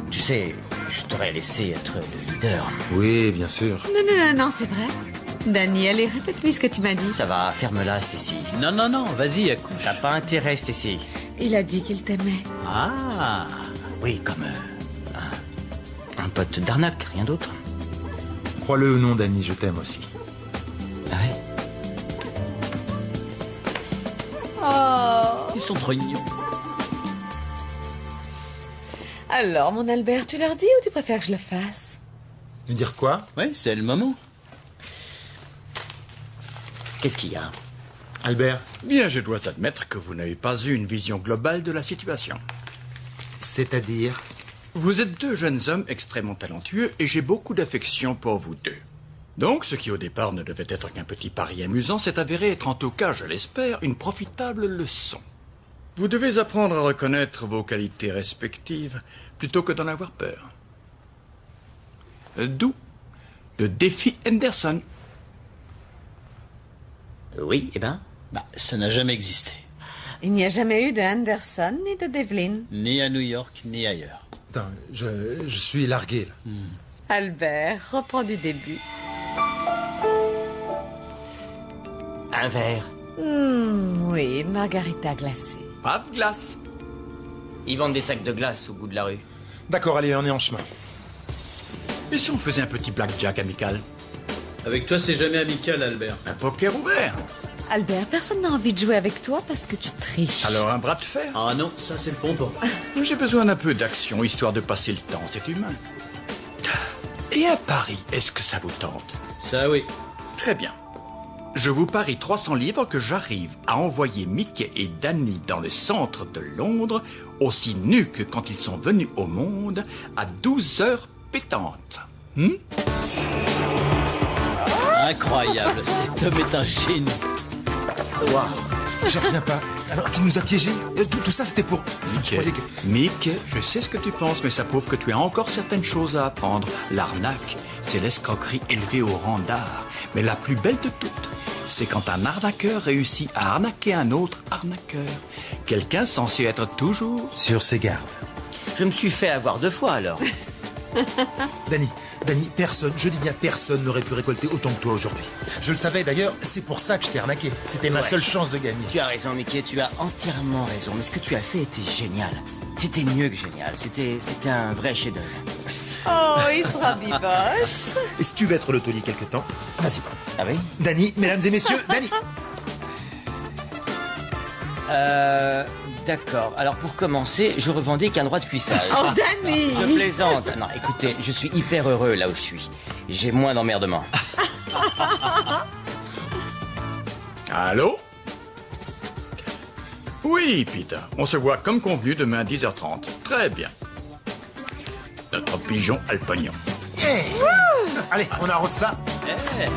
S11: Tu sais, je t'aurais laissé être le leader.
S1: Oui, bien sûr.
S5: Non, c'est vrai. Danny, allez, répète-lui ce que tu m'as dit.
S11: Ça va, ferme-la, Stacy.
S3: Non, vas-y, accouche.
S11: T'as pas intérêt, Stacy.
S5: Il a dit qu'il t'aimait.
S3: Ah.
S11: Oui, comme un pote d'arnaque, rien d'autre.
S1: Crois-le ou non, Danny, je t'aime aussi.
S11: Ah ouais?
S5: Oh.
S3: Ils sont trop mignons.
S5: Alors, mon Albert, tu leur dis ou tu préfères que je le fasse?
S1: Dire quoi?
S3: Oui, c'est le moment.
S11: Qu'est-ce qu'il y a?
S1: Albert?
S2: Bien, je dois admettre que vous n'avez pas eu une vision globale de la situation.
S1: C'est-à-dire?
S2: Vous êtes deux jeunes hommes extrêmement talentueux et j'ai beaucoup d'affection pour vous deux. Donc, ce qui au départ ne devait être qu'un petit pari amusant s'est avéré être en tout cas, je l'espère, une profitable leçon. Vous devez apprendre à reconnaître vos qualités respectives plutôt que d'en avoir peur. D'où le défi Henderson.
S11: Oui, eh ben?
S3: Bah, ça n'a jamais existé.
S5: Il n'y a jamais eu de Henderson ni de Devlin.
S3: Ni à New York, ni ailleurs.
S1: Attends, je suis largué, là.
S5: Albert, reprends du début.
S11: Un verre.
S5: Oui, une margarita glacée.
S2: Pas de glace.
S11: Ils vendent des sacs de glace au bout de la rue.
S1: D'accord, allez, on est en chemin.
S2: Et si on faisait un petit blackjack amical?
S3: Avec toi, c'est jamais amical, Albert.
S2: Un poker ouvert?
S5: Albert, personne n'a envie de jouer avec toi parce que tu triches.
S2: Alors un bras de fer?
S3: Ah non, ça c'est le pompon.
S2: J'ai besoin d'un peu d'action, histoire de passer le temps, c'est humain. Et un pari, est-ce que ça vous tente?
S3: Ça oui.
S2: Très bien. Je vous parie 300 livres que j'arrive à envoyer Mickey et Danny dans le centre de Londres, aussi nus que quand ils sont venus au monde, à 12 heures pétantes.
S3: Incroyable, cet homme est un génie.
S11: Wow.
S1: Je reviens pas. Alors, tu nous as piégés. Tout ça, c'était pour...
S2: Mick, je sais ce que tu penses, mais ça prouve que tu as encore certaines choses à apprendre. L'arnaque, c'est l'escroquerie élevée au rang d'art. Mais la plus belle de toutes, c'est quand un arnaqueur réussit à arnaquer un autre arnaqueur. Quelqu'un censé être toujours...
S1: sur ses gardes.
S4: Je me suis fait avoir 2 fois, alors.
S1: Danny, personne, je dis bien personne n'aurait pu récolter autant que toi aujourd'hui. Je le savais d'ailleurs, c'est pour ça que je t'ai arnaqué. C'était ma seule chance de gagner.
S4: Tu as raison, Mickey, tu as entièrement raison. Mais ce que tu as fait était génial. C'était mieux que génial. C'était un vrai chef-d'œuvre.
S5: Oh, il sera biboche.
S1: Et si tu veux être le taulier quelque temps, vas-y.
S4: Ah oui?
S1: Danny, mesdames et messieurs, Danny.
S4: D'accord. Alors pour commencer, je revendique un droit de cuissage.
S5: Oh, Danny!
S4: Je plaisante. Non, écoutez, je suis hyper heureux là où je suis. J'ai moins d'emmerdement.
S2: Allô? Oui, Peter. On se voit comme convenu demain à 10h30. Très bien. Notre pigeon a le pognon.
S1: Allez, on arrose ça.
S4: Hey.